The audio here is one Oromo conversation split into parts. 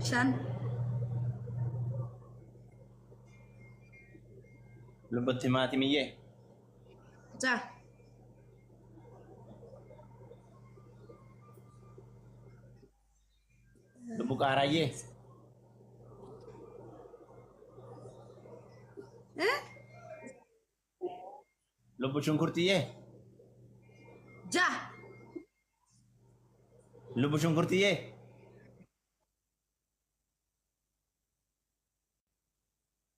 شن Lubbatti maatimiyyee. جا Lubbu qaarayyee. إيه Lubbu shunkurtiyyee. جا Lubbu shunkurtiyyee.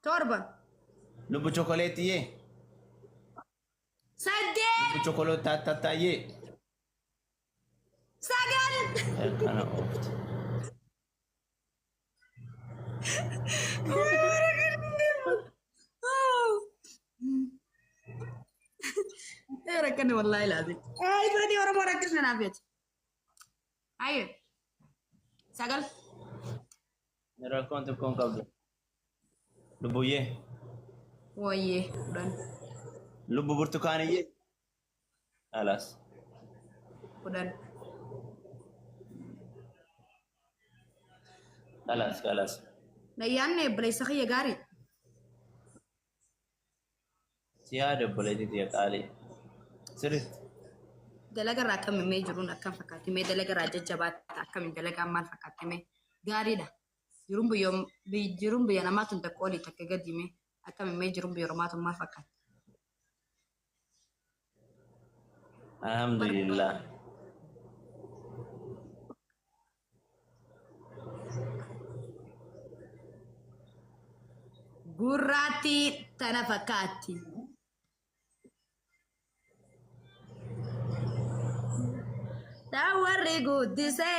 توربة Lubbu chokoleettiyyee. سدي Lubbu chokolootattattaayyee. سجل Kana oofti. ايه ركني والله العظيم اي فادي ورا ما ركزنا نافيت ايوه سجل Rakkoon tokkoon qabdu. Lubbuyyee. ويه ودن Lubbu burtukaaniyyee. Alas. ودن Kalas. نيان بليس خي غاري Si yaada obboleettiitii qaalii. Sirriitti. dalaga rakam me jirun akam fakati me dalaga raja jabat akam dalaga mal fakati me gari da jirun bu yana matun da koli ta gadi me akam me jirun bu matun mal fakati Alhamdulillah. gurrati tana fakati dawari gudise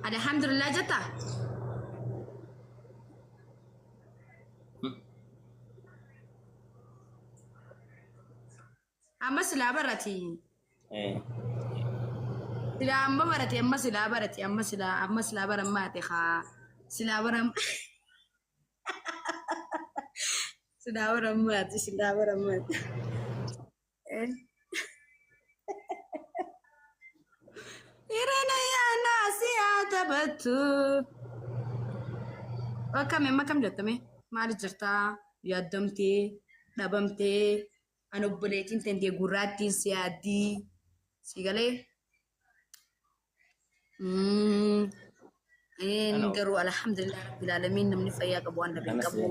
alhamdulillah jata amma silabarati Eh. sila amma barati amma silabarati amma silabaran mate kha silabaran silabaran mate eh irena ya nasi atabatu makam jattame maal jirta yaadamte dhabamte an obboleetiin tante gurraattiin si yaaddii si galee garuu alhamdulillah rabbil alamin namni fayyaa qabu waan dhabe qabu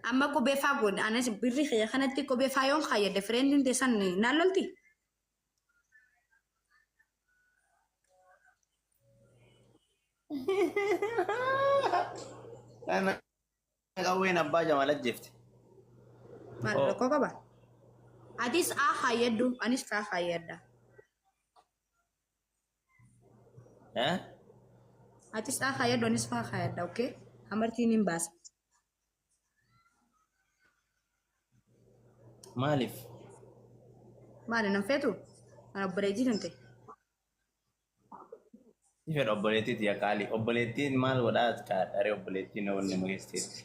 amma qubee faa godhe anas birri kiyya kanatti qubee faa yoon kayyadde fireendiin teessan naan lolti Kana qawween abbaa jamalat jifti. maal rakkoo qaba atis aa kayyaddu anis kaa kayyadda Eh? atis aa kayyaddu anis kaa kayyadda okay amartiin hin baasa Maaliif? maali nan feetu an obboleettii tante Si fedha obboleettiiti yaa qaalii. Obboleettiin maal godhaa kaadharee obboleettiin wanni mageesteetti.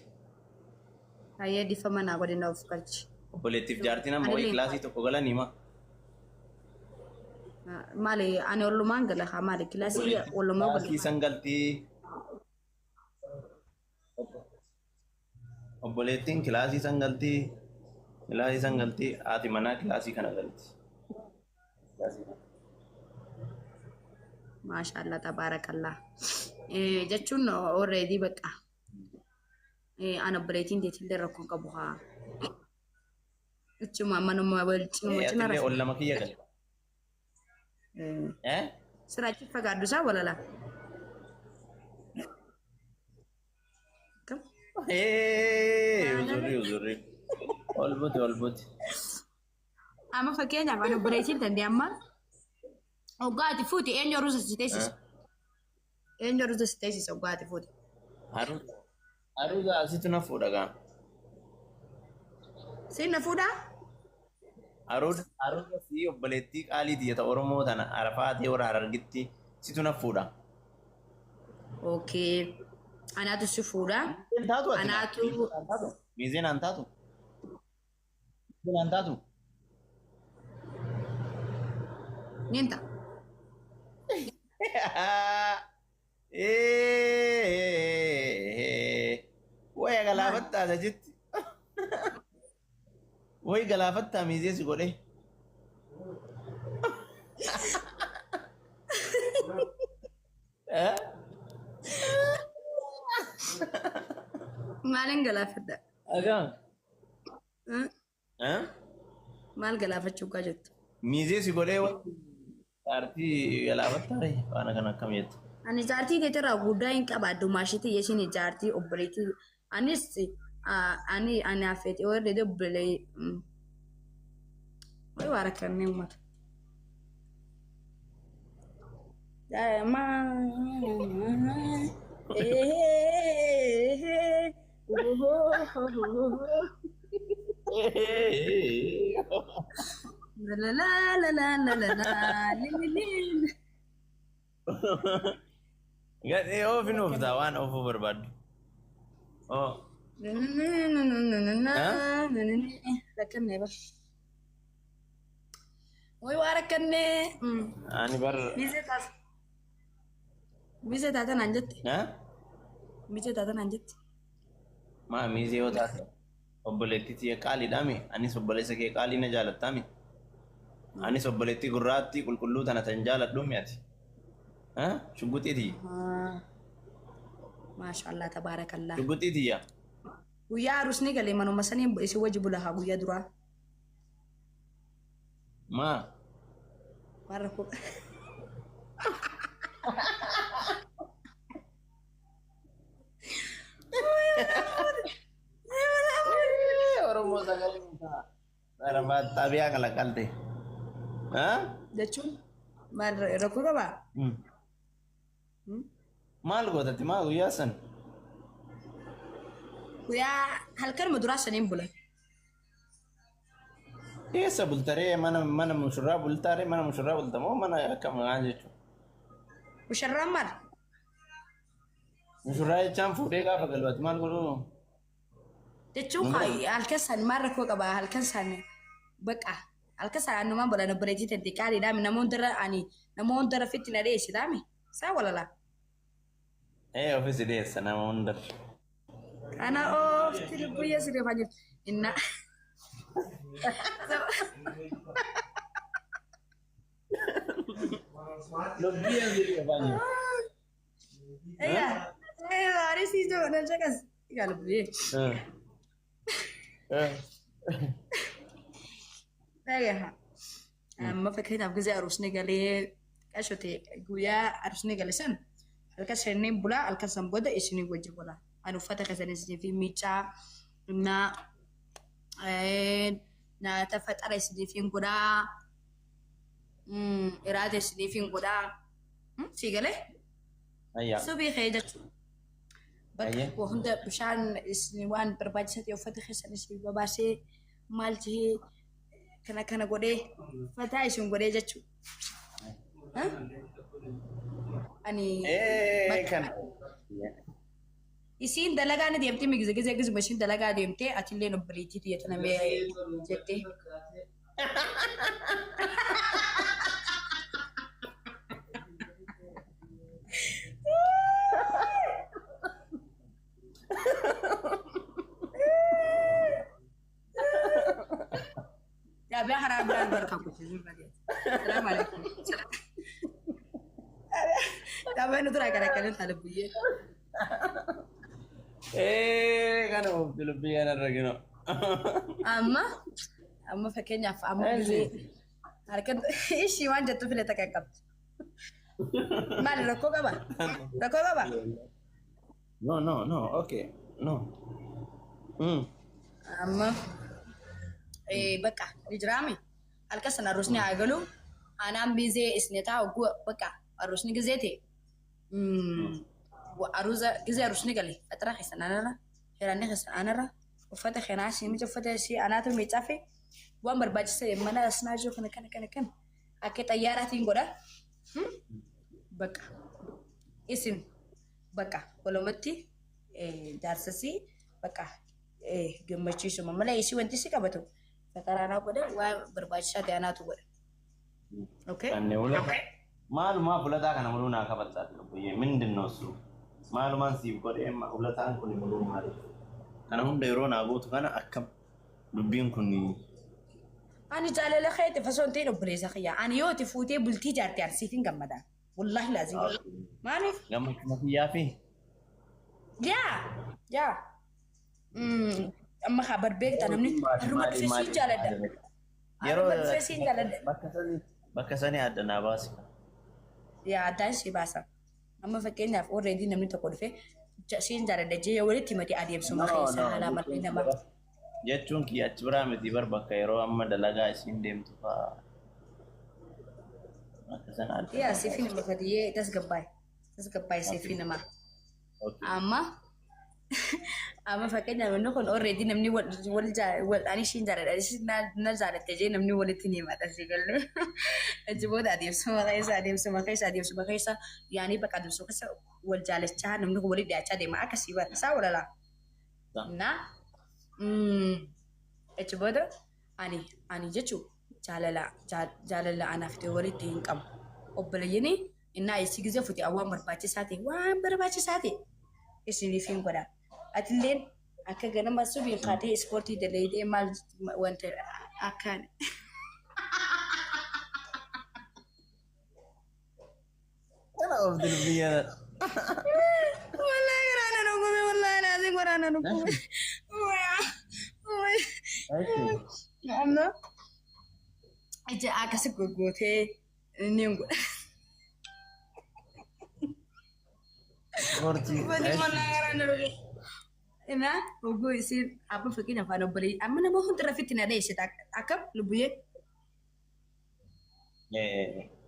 kayyee difama naa godina of galchi Obboleettiif jaartiin amma wayii kilaasii tokko galanii ma. maali ani ollumaan gala haa maali kilaasii ollumaa Kilaasii gala sangaltii. Obboleettiin kilaasii sangaltii. Kilaasii sangaltii haati manaa kilaasii kana galti. maashaallah tabaarakallah jechuun already baqa an obboleettiin teetillee rakkoon qabu haa achuma manuma walcinuma cina Atillee ol lama kiyya gali. Eh? siraachi fagaaddu isaa walala kam Uzurri. Ol buti. amma fakkeenyaaf an obboleettiin tante amma Oggaati fuuti eenyu ruusa si teessisa. Eenyu ruusa si teessisa oggaati fuuti. Haruuza asitti na fuudha gaa. Sinna fuudhaa? Haruuza fi obboleettii qaalii diyyata Oromoo tana Arafaatee warra Harargitti situ na fuudha. Okay. Anaatu si fuudhaa. Anaatu. Miizeen an taatu. Miizeen an taatu. Ninta. Waya galaafatta ada jetti. Wayi galaafatta miizeesi godhe. Maalin galaafadha? Agaan. Maal galaafachuu kaa jettu? Miizeesi godhee jaartii galaafatta waan kana akkam jettu. Ani jaartii keetirraa guddaa hin qabaaddu maashiitii yeshiin jaartii obboleetii. Anis ani affeetii warra obbolee. Wayi waa rakkannee uummata. La la la la la la la Gadi oofin ooftaa waan oofuu barbaaddu. rakkannee bar. Wayi waa rakkannee. Ani bar. Miizee taatan aan jette. Miizee taatan aan jette. Maa miizee yoo taate obboleettii tiyya qaaliidhaami. Anis obboleessa kee qaalii na jaalattaami. Anis obboleettii gurraattii qulqulluu tana tan jaaladhuumi ati. Shugguxiitii. Maashaallah tabaarakallah. Shugguxiitiyya. Guyyaa arusni galee manuma sanii isin wajji bulahaa guyyaa duraa. Maa. Warra koo. Oromoo sagalee mukaa. Darabaat tabiyaa kalaqalte. Jechuun maal rakkoo qabaa? Maal gootatti maa guyyaa san? Guyyaa halkan muduraa saniin bulan. Eessa bultaree mana mushurraa bultaaree mana mushurraa bultamoo mana akkam maal jechuudha? Musharraan maal? Mushurraa jechaan fuudhee gaafa galwaati maal godhuu? Jechuun halkan san maal rakkoo qabaa halkan san baqa halkan san annumaan bulan obboleettii tante qaaliidhaami namoonni dara fitti na dheessitaami saa walalaa. Ofiisi dheessa nama hunda. Ana oofti lubbuyya sirreeffaa jirtu. Inna. Lubbuyya sirreeffaa jirtu. Hari sih jo, nanti kan kalau beli. Ya, amma fakkiin af gizee arusni galee qashote guyyaa arusni galee san halkan shaniin bulaa halkan san booda isinii wajji bulaa. Ani uffata kasanisanii fi miicaa nyaata faxara isinii fi godhaa iraata isinii fi godhaa si galee subii kee jechuudha. Bakka hunda bishaan isinii waan barbaachisaa ta'e uffata keessan isinii babaasee maal tahee kana godhee fataa isin godhee jechuudha. Ani isin dalagaa ni deemtee migize gizuma isin dalagaa deemtee atillee obboleettii xiyyeetanamee jettee. Ya biar harap berkaku sih lagi. Assalamualaikum. Tapi nu tuh rakan-rakan ada buye. Kan lebih enak lagi no. Amma fakirnya amma bize. Harkan ishi wan jatuh pilih tak kakak. Mal rokok apa? Rokok apa? No, okay, no. Amma baka ijrami. Halkasan harusnya agalu. Anam bize isneta gua baka harusnya gizete. وعروزة جزء رشني قالي أتراخي سنانا هراني خس أنا وفتح خناشي ميت وفتح شيء أنا تو ميتافي وامر باجسة منا أسناجو كن أكيد تيارة تينغورا بكا اسم بكا ولومتي دارسسي بكا جمعتي شو مملا يسوي أنتي سكابتو فترانا بده وبرباجسة أنا تو بده اوكي Kanneen ulata maalumaa fulataa kana muluu naa kabataa buyyee mindinoosu maalumaan siif godhee ulataan kun muluu maali kana hunda yeroo naa gootu kana akkam dubbiin kun انا جالي لخيت فسونتين وبريزا خيا انا يوتي فوتي بلتي جارتي عرسيتين جمدا والله لازم ما عارف gammachuma kiyyaa fi يا اما خبر بيك تنمني الروما فيسين جالدا yeroo الروما فيسين جالدا bakka sanii adda naa baasi يا دانسي باسا اما فكينا في اوريدي نمني تقول في سين جالدا جي ولي تيمتي اديب سما خيسا على مرتين ما jechuun kiyya achi biraa miti bar bakka yeroo amma dalagaa isiin deemtu fa'aa bakka sana adda يا سيفين ما فديه تسقباي سيفين ما اما فكينا منو كون اوريدي نمني ول اني شين جالدا نزالت تجي نمني ولتني ما تسيقل اجبود اديب سما خيسا يعني بقى اديب سما خيسا والجالس نمني ولي داچا دي ما اكسيبر سا ولا لا نا اجبود اني جچو جاللا انا فتي ولي تنقم وبليني ان اي سيغزه فتي اوان برباچي ساتي اسني فين غدا اتلين akka ganama subii qaatee ispoortii dalaydee maal wanta akkaan kana of dilbiya wallahi garana nugume wallahi lazim garana nugume amma ija akasi gogootee ningu sportii wallahi garana nugume ina ogo isin apa fakina fano bari amma na mohon trafitti na dai shi akam lubuye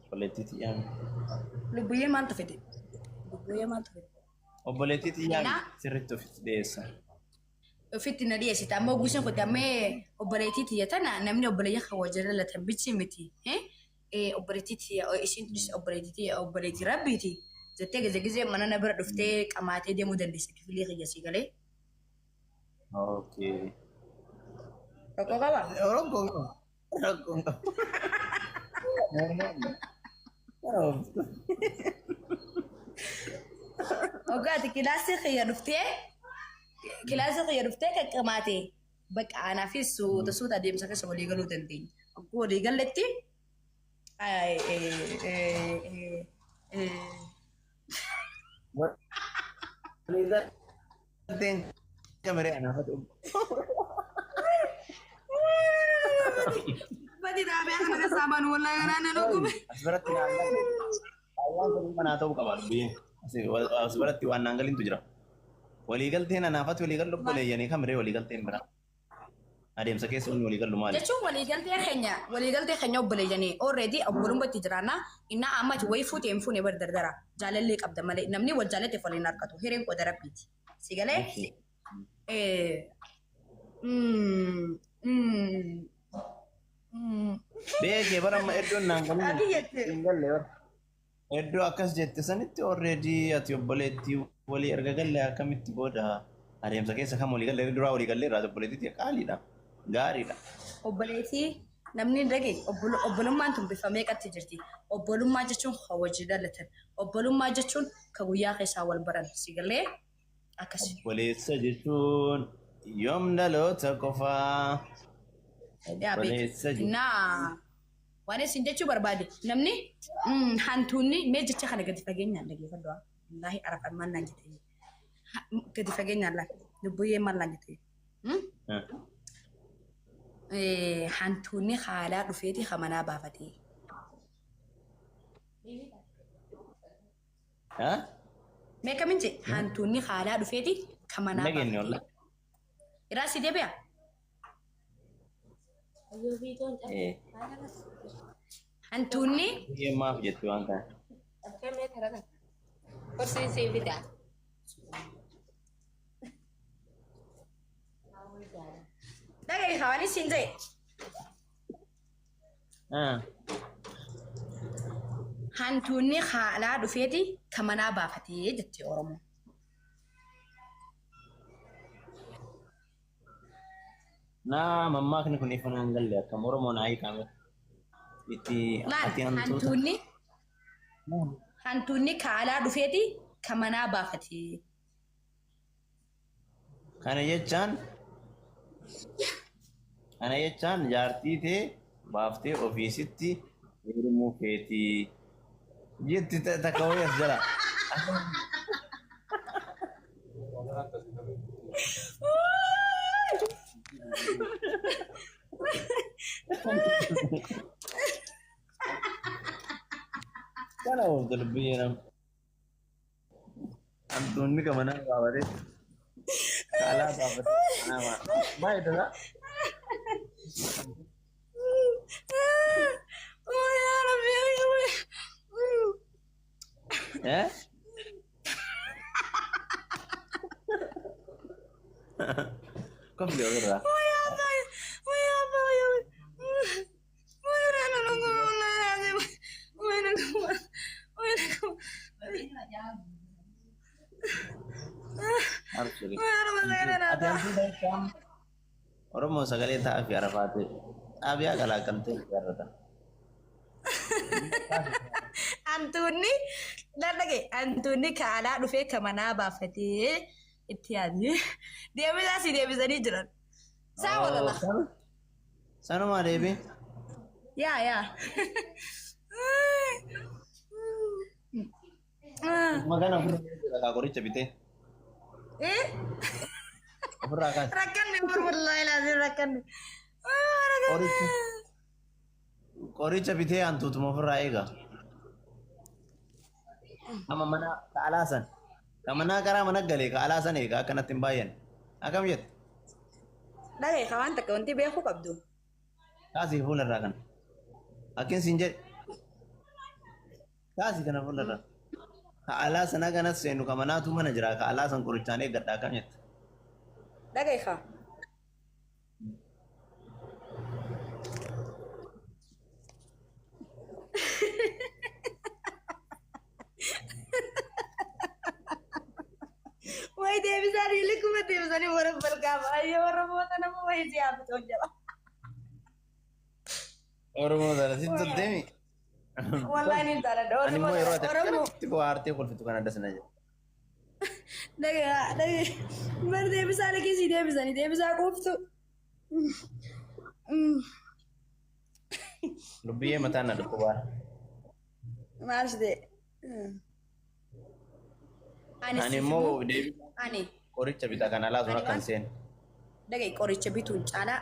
obboleettii xiyyaan lubuye man tafete obboleettii xiyyaan sirriitti ofitti dhiyeessa ofitti na dai shi amma gushin ko tamme obboleettii tiyya tana namni obboleeyya khawajara la tambichi miti obboleettii tiyya isin obboleettii rabbiti zette gize mana na bira dhuftee qamaatee deemuu dandeessa kifilii kiyya si galee okay Koko kaba? orang kong Ogaati kilaasii khiyya dhuftee qaqqamaate bakka aanaa fi suuta adeemsa keessa walii galuu dandeenya. Akkuma walii galletti kamera anak itu Bati tabe akan nagsasaban wallahi ganana nugume. asbaratti nanggal awwan kun mana tahu kabar bi asbaratti wan nanggal itu jira waligalteen anaafat waligal lobboleeyyanii kamere waligalteen bira adeemsa keessa inni waligal lumaali Jechuun waliigaltee keenya obboleeyyanii already obbolummaatti jiraanna inna amma way fuutee hin fuune bar dardara jaalallee qabda malee namni wal jaalateef waliin harkatu hireen qoda rabbiiti si galee beekee bara amma iddoon naangallee iddoo akkas jette sanitti already ati obboleettii walii erga galle akkamitti booda adeemsa keessa kam walii galle duraa walii galle irraa obboleettii qaaliidha gaariidha. Obboleettii namni dhage obbolummaan tun bifa meeqatti jirti obbolummaa jechuun kan wajji dhalatan obbolummaa jechuun kan guyyaa keessaa wal baran si galee akkasi. Obboleessa jechuun yoom dhaloota qofaa. Naa waan isin jechuu barbaade namni hantuunni mee jecha kana gadi fageenyaan dhageeffadhu wallaahi arafan mannaan jettee gadi fageenyaan laal lubbuyyee mannaan jettee hantuunni haalaa dhufeeti hamanaa baafatee. Mee kamin jee hantuunni haalaa dhufeeti hamanaa baafatee. Iraa si deebi'a. Hantuunni maaf jettu waan kana. Dhagaye hawani siin jee. Hantuunni haalaa dhufeeti hamanaa baafatee jettee Oromoo. Nah, mamma kan kun ifan anggal ya, kamu orang mau naik kami. itti Laal ati hantuuta. hantuunni kaalaa dhufeeti kan manaa baafate. Kana jechaan jaartii tee baaftee ofiisitti heerumuu feetii jetti takka wayii as jala. Kana of darbiyee nam. Hantuunni kan manaa baafate kaalaa baafate nama baay'ee dhala. Oh ya Rabbi. Eh? Kau beli apa? Oh ya Allah. Oh ya Allah. Oh ya Allah. Harus jadi. Ada yang sudah kam. Orang mau sekali tak biar apa tu? Abi agak lakukan tu biar apa? Antuunni lallage antuunni kaalaa dhufee kan manaa baafatee itti yaadne deebisaa si deebisanii jiran. Saa walala. Sanuma deebi. Yaa. Magana ofirraa qoricha bitee. Ofirraa kaas. Rakkanni wallahi laazim rakkanni. Qoricha bitee hantuutuma ofirraa eega. Amma mana kaalaasan. Kan mana karaa mana galee kaalaasan eega akkanatti hin baay'an. Akkam jette? Dhagee ka waan takka wanti beekuu qabdu. Kaasii fuularraa kana. Akkin siin jedhe. Kaasii kana fuularraa. Kaalaa sana kanas seenu kan manaatu mana jira. Kaalaa san qorichaan eeggadha akkam jette? Dhagee ka. Wai deebisaa riilli kuma deebisanii warra balgaama. Ayyoo warra moota nama wayii si yaabbatoo jala. Oromoo sana sitti deemi. Wallahi ni jaalladha. Ani immoo yeroo ati Oromoo. akkatti bohaartee kolfitu kan adda sana jedhu. Dhagee bar deebisaa liqii deebisanii deebisaa quuftu. Lubbiyyee mataan na dhukkubaa. Maal si ta'e? Ani immoo deebi Ani qoricha bitaa kan alaa sun akkan seenu. dhagee qoricha bituun caalaa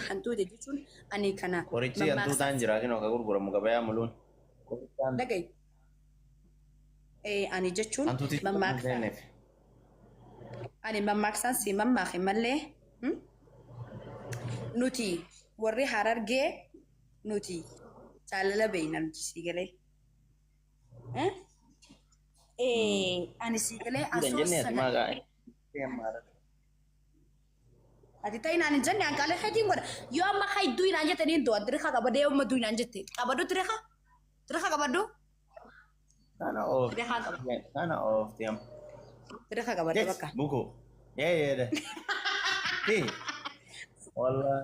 hantuuta jechuun ani kana. Qorichi hantuutaan jira kinoo ka gurguramu gabayaa muluun. Dhagee ani jechuun mammaaksa. Ani mammaksaan si mammaake malee nuti warri Harargee nuti jaalala beeyna nuti sii galee. Ani sii galee asoo sana. Ati ta'in ani jenne an kale khaytiin godha. Yoo amma khayduu inaan jettanii doo dirqa qabadee yoo maduu inaan jette qabaduu dirqa qabaduu. Kana of tiam. Dirqa qabadee bakka. Buku. Ya. Wallah.